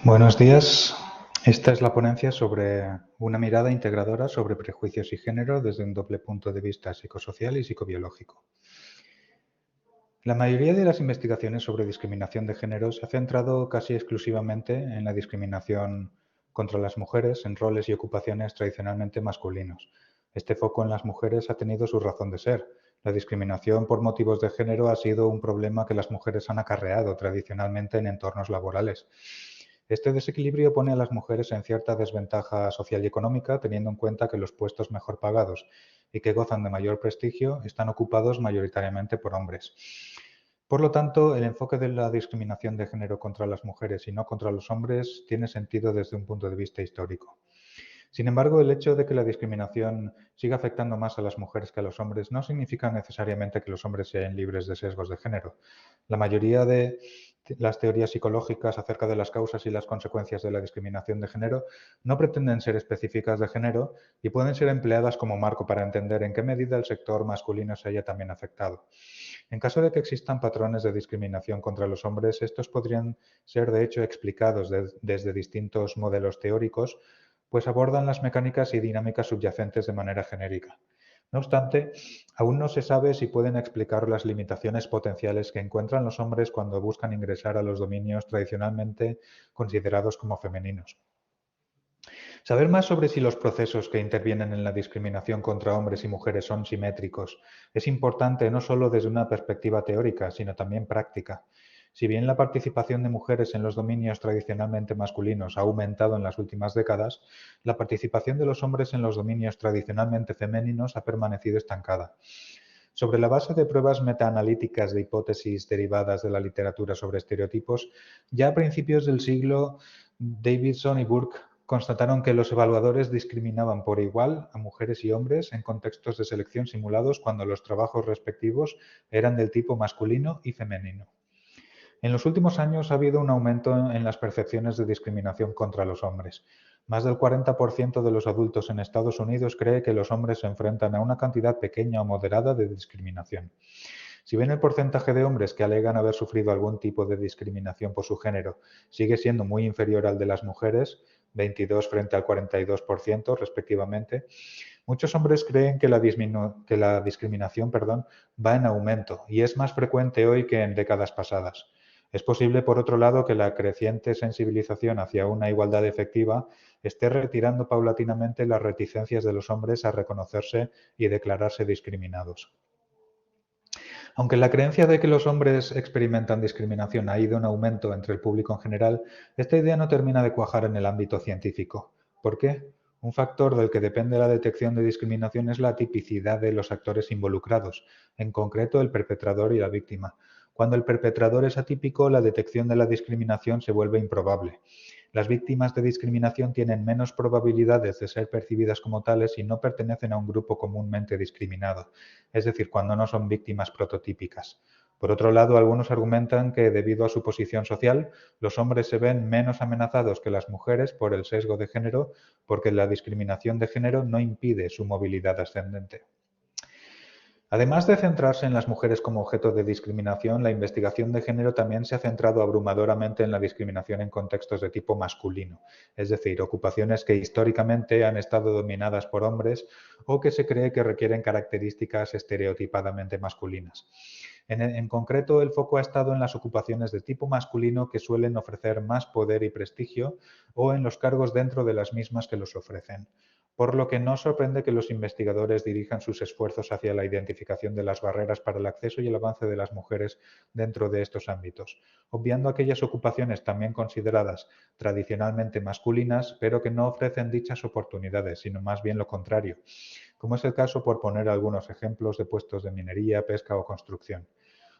Buenos días. Esta es la ponencia sobre una mirada integradora sobre prejuicios y género desde un doble punto de vista psicosocial y psicobiológico. La mayoría de las investigaciones sobre discriminación de género se ha centrado casi exclusivamente en la discriminación contra las mujeres en roles y ocupaciones tradicionalmente masculinos. Este foco en las mujeres ha tenido su razón de ser. La discriminación por motivos de género ha sido un problema que las mujeres han acarreado tradicionalmente en entornos laborales. Este desequilibrio pone a las mujeres en cierta desventaja social y económica, teniendo en cuenta que los puestos mejor pagados y que gozan de mayor prestigio están ocupados mayoritariamente por hombres. Por lo tanto, el enfoque de la discriminación de género contra las mujeres y no contra los hombres tiene sentido desde un punto de vista histórico. Sin embargo, el hecho de que la discriminación siga afectando más a las mujeres que a los hombres no significa necesariamente que los hombres sean libres de sesgos de género. La mayoría de las teorías psicológicas acerca de las causas y las consecuencias de la discriminación de género no pretenden ser específicas de género y pueden ser empleadas como marco para entender en qué medida el sector masculino se haya también afectado. En caso de que existan patrones de discriminación contra los hombres, estos podrían ser de hecho explicados desde distintos modelos teóricos, pues abordan las mecánicas y dinámicas subyacentes de manera genérica. No obstante, aún no se sabe si pueden explicar las limitaciones potenciales que encuentran los hombres cuando buscan ingresar a los dominios tradicionalmente considerados como femeninos. Saber más sobre si los procesos que intervienen en la discriminación contra hombres y mujeres son simétricos es importante no solo desde una perspectiva teórica, sino también práctica. Si bien la participación de mujeres en los dominios tradicionalmente masculinos ha aumentado en las últimas décadas, la participación de los hombres en los dominios tradicionalmente femeninos ha permanecido estancada. Sobre la base de pruebas metaanalíticas de hipótesis derivadas de la literatura sobre estereotipos, ya a principios del siglo, Davidson y Burke constataron que los evaluadores discriminaban por igual a mujeres y hombres en contextos de selección simulados cuando los trabajos respectivos eran del tipo masculino y femenino. En los últimos años ha habido un aumento en las percepciones de discriminación contra los hombres. Más del 40% de los adultos en Estados Unidos cree que los hombres se enfrentan a una cantidad pequeña o moderada de discriminación. Si bien el porcentaje de hombres que alegan haber sufrido algún tipo de discriminación por su género sigue siendo muy inferior al de las mujeres, 22 frente al 42% respectivamente, muchos hombres creen que la discriminación va en aumento y es más frecuente hoy que en décadas pasadas. Es posible, por otro lado, que la creciente sensibilización hacia una igualdad efectiva esté retirando paulatinamente las reticencias de los hombres a reconocerse y declararse discriminados. Aunque la creencia de que los hombres experimentan discriminación ha ido en aumento entre el público en general, esta idea no termina de cuajar en el ámbito científico. ¿Por qué? Un factor del que depende la detección de discriminación es la tipicidad de los actores involucrados, en concreto el perpetrador y la víctima. Cuando el perpetrador es atípico, la detección de la discriminación se vuelve improbable. Las víctimas de discriminación tienen menos probabilidades de ser percibidas como tales y no pertenecen a un grupo comúnmente discriminado, es decir, cuando no son víctimas prototípicas. Por otro lado, algunos argumentan que debido a su posición social, los hombres se ven menos amenazados que las mujeres por el sesgo de género, porque la discriminación de género no impide su movilidad ascendente. Además de centrarse en las mujeres como objeto de discriminación, la investigación de género también se ha centrado abrumadoramente en la discriminación en contextos de tipo masculino, es decir, ocupaciones que históricamente han estado dominadas por hombres o que se cree que requieren características estereotipadamente masculinas. En concreto, el foco ha estado en las ocupaciones de tipo masculino que suelen ofrecer más poder y prestigio o en los cargos dentro de las mismas que los ofrecen, por lo que no sorprende que los investigadores dirijan sus esfuerzos hacia la identificación de las barreras para el acceso y el avance de las mujeres dentro de estos ámbitos, obviando aquellas ocupaciones también consideradas tradicionalmente masculinas, pero que no ofrecen dichas oportunidades, sino más bien lo contrario, como es el caso, por poner algunos ejemplos, de puestos de minería, pesca o construcción.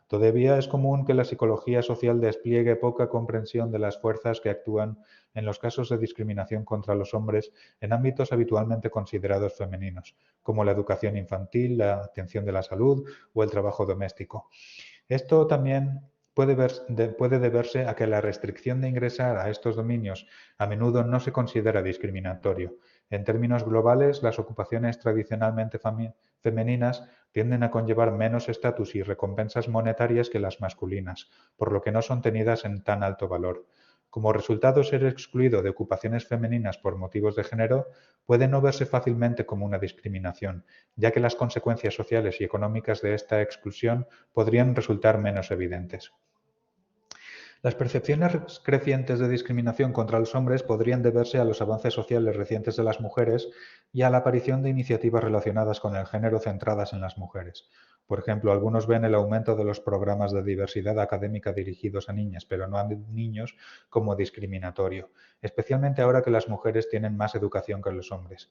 Todavía es común que la psicología social despliegue poca comprensión de las fuerzas que actúan en los casos de discriminación contra los hombres en ámbitos habitualmente considerados femeninos, como la educación infantil, la atención de la salud o el trabajo doméstico. Esto también puede deberse a que la restricción de ingresar a estos dominios a menudo no se considera discriminatorio. En términos globales, las ocupaciones tradicionalmente femeninas tienden a conllevar menos estatus y recompensas monetarias que las masculinas, por lo que no son tenidas en tan alto valor. Como resultado, ser excluido de ocupaciones femeninas por motivos de género puede no verse fácilmente como una discriminación, ya que las consecuencias sociales y económicas de esta exclusión podrían resultar menos evidentes. Las percepciones crecientes de discriminación contra los hombres podrían deberse a los avances sociales recientes de las mujeres y a la aparición de iniciativas relacionadas con el género centradas en las mujeres. Por ejemplo, algunos ven el aumento de los programas de diversidad académica dirigidos a niñas, pero no a niños, como discriminatorio, especialmente ahora que las mujeres tienen más educación que los hombres.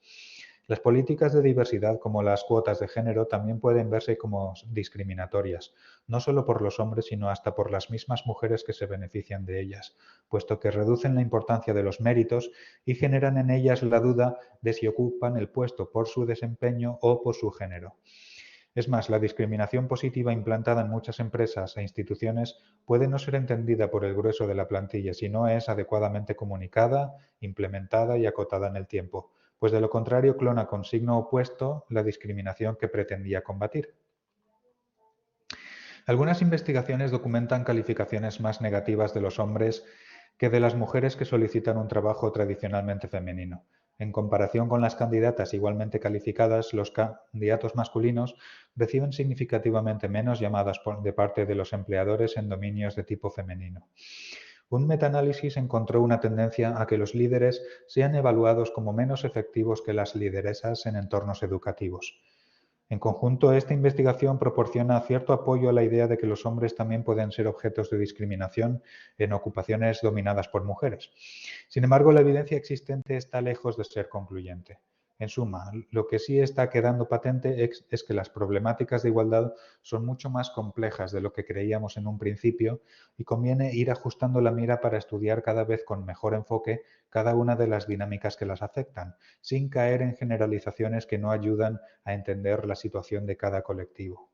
Las políticas de diversidad, como las cuotas de género, también pueden verse como discriminatorias, no solo por los hombres, sino hasta por las mismas mujeres que se benefician de ellas, puesto que reducen la importancia de los méritos y generan en ellas la duda de si ocupan el puesto por su desempeño o por su género. Es más, la discriminación positiva implantada en muchas empresas e instituciones puede no ser entendida por el grueso de la plantilla si no es adecuadamente comunicada, implementada y acotada en el tiempo, pues de lo contrario clona con signo opuesto la discriminación que pretendía combatir. Algunas investigaciones documentan calificaciones más negativas de los hombres que de las mujeres que solicitan un trabajo tradicionalmente femenino. En comparación con las candidatas igualmente calificadas, los candidatos masculinos reciben significativamente menos llamadas de parte de los empleadores en dominios de tipo femenino. Un metaanálisis encontró una tendencia a que los líderes sean evaluados como menos efectivos que las lideresas en entornos educativos. En conjunto, esta investigación proporciona cierto apoyo a la idea de que los hombres también pueden ser objetos de discriminación en ocupaciones dominadas por mujeres. Sin embargo, la evidencia existente está lejos de ser concluyente. En suma, lo que sí está quedando patente es que las problemáticas de igualdad son mucho más complejas de lo que creíamos en un principio y conviene ir ajustando la mira para estudiar cada vez con mejor enfoque cada una de las dinámicas que las afectan, sin caer en generalizaciones que no ayudan a entender la situación de cada colectivo.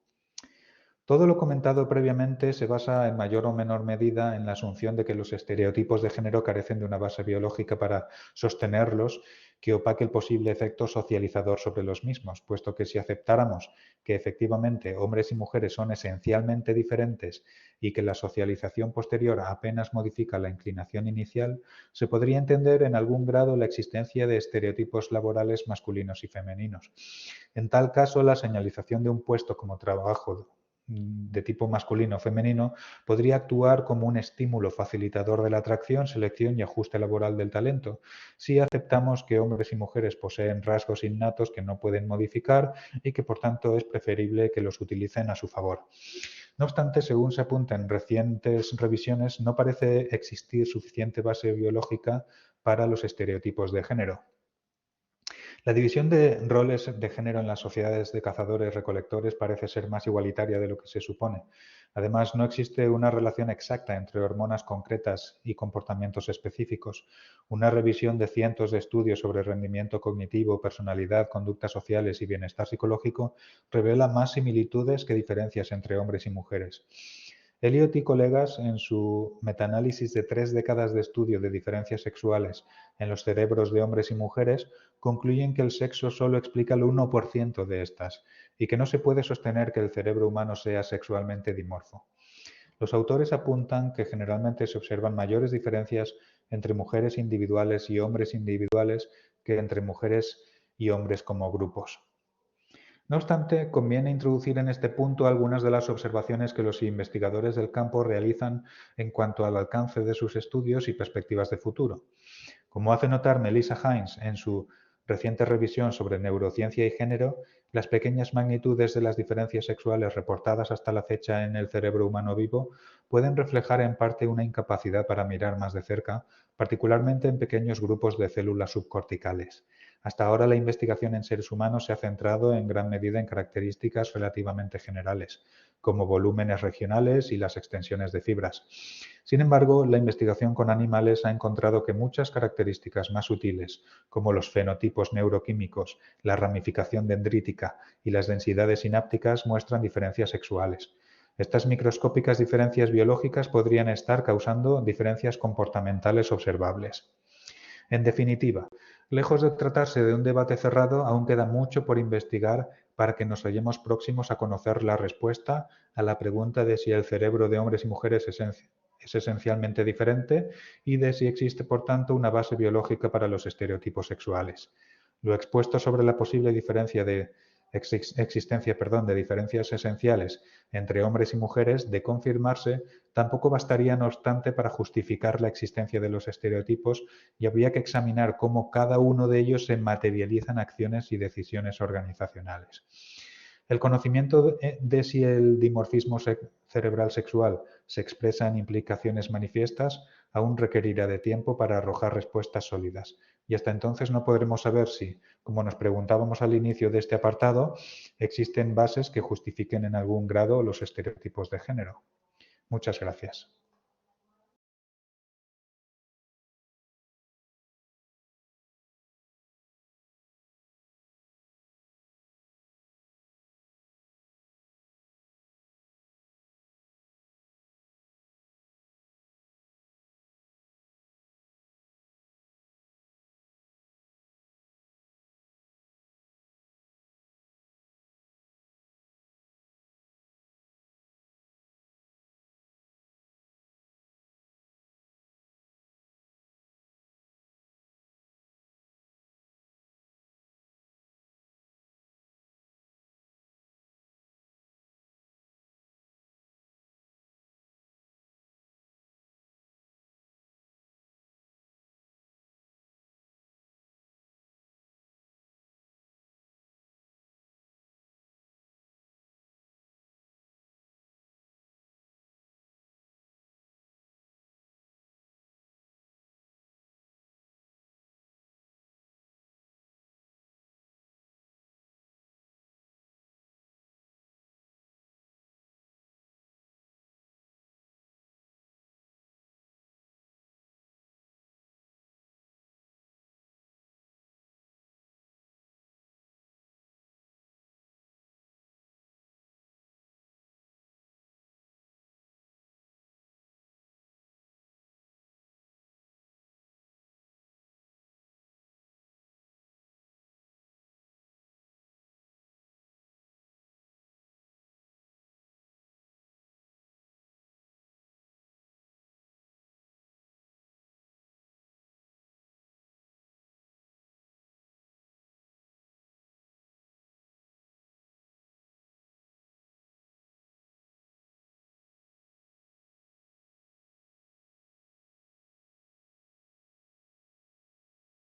Todo lo comentado previamente se basa en mayor o menor medida en la asunción de que los estereotipos de género carecen de una base biológica para sostenerlos que opaque el posible efecto socializador sobre los mismos, puesto que si aceptáramos que efectivamente hombres y mujeres son esencialmente diferentes y que la socialización posterior apenas modifica la inclinación inicial, se podría entender en algún grado la existencia de estereotipos laborales masculinos y femeninos. En tal caso, la señalización de un puesto como trabajo de tipo masculino o femenino podría actuar como un estímulo facilitador de la atracción, selección y ajuste laboral del talento, si aceptamos que hombres y mujeres poseen rasgos innatos que no pueden modificar y que por tanto es preferible que los utilicen a su favor. No obstante, según se apunta en recientes revisiones, no parece existir suficiente base biológica para los estereotipos de género. La división de roles de género en las sociedades de cazadores-recolectores parece ser más igualitaria de lo que se supone. Además, no existe una relación exacta entre hormonas concretas y comportamientos específicos. Una revisión de cientos de estudios sobre rendimiento cognitivo, personalidad, conductas sociales y bienestar psicológico revela más similitudes que diferencias entre hombres y mujeres. Elliot y colegas, en su metaanálisis de 3 décadas de estudio de diferencias sexuales en los cerebros de hombres y mujeres, concluyen que el sexo solo explica el 1% de estas y que no se puede sostener que el cerebro humano sea sexualmente dimorfo. Los autores apuntan que generalmente se observan mayores diferencias entre mujeres individuales y hombres individuales que entre mujeres y hombres como grupos. No obstante, conviene introducir en este punto algunas de las observaciones que los investigadores del campo realizan en cuanto al alcance de sus estudios y perspectivas de futuro. Como hace notar Melissa Hines en su reciente revisión sobre neurociencia y género, las pequeñas magnitudes de las diferencias sexuales reportadas hasta la fecha en el cerebro humano vivo pueden reflejar en parte una incapacidad para mirar más de cerca, particularmente en pequeños grupos de células subcorticales. Hasta ahora la investigación en seres humanos se ha centrado en gran medida en características relativamente generales, como volúmenes regionales y las extensiones de fibras. Sin embargo, la investigación con animales ha encontrado que muchas características más sutiles, como los fenotipos neuroquímicos, la ramificación dendrítica y las densidades sinápticas, muestran diferencias sexuales. Estas microscópicas diferencias biológicas podrían estar causando diferencias comportamentales observables. En definitiva, lejos de tratarse de un debate cerrado, aún queda mucho por investigar para que nos hallemos próximos a conocer la respuesta a la pregunta de si el cerebro de hombres y mujeres es es esencialmente diferente y de si existe, por tanto, una base biológica para los estereotipos sexuales. Lo expuesto sobre la posible existencia de diferencias esenciales entre hombres y mujeres, de confirmarse, tampoco bastaría, no obstante, para justificar la existencia de los estereotipos y habría que examinar cómo cada uno de ellos se materializa en acciones y decisiones organizacionales. El conocimiento de si el dimorfismo cerebral sexual se expresa en implicaciones manifiestas aún requerirá de tiempo para arrojar respuestas sólidas. Y hasta entonces no podremos saber si, como nos preguntábamos al inicio de este apartado, existen bases que justifiquen en algún grado los estereotipos de género. Muchas gracias.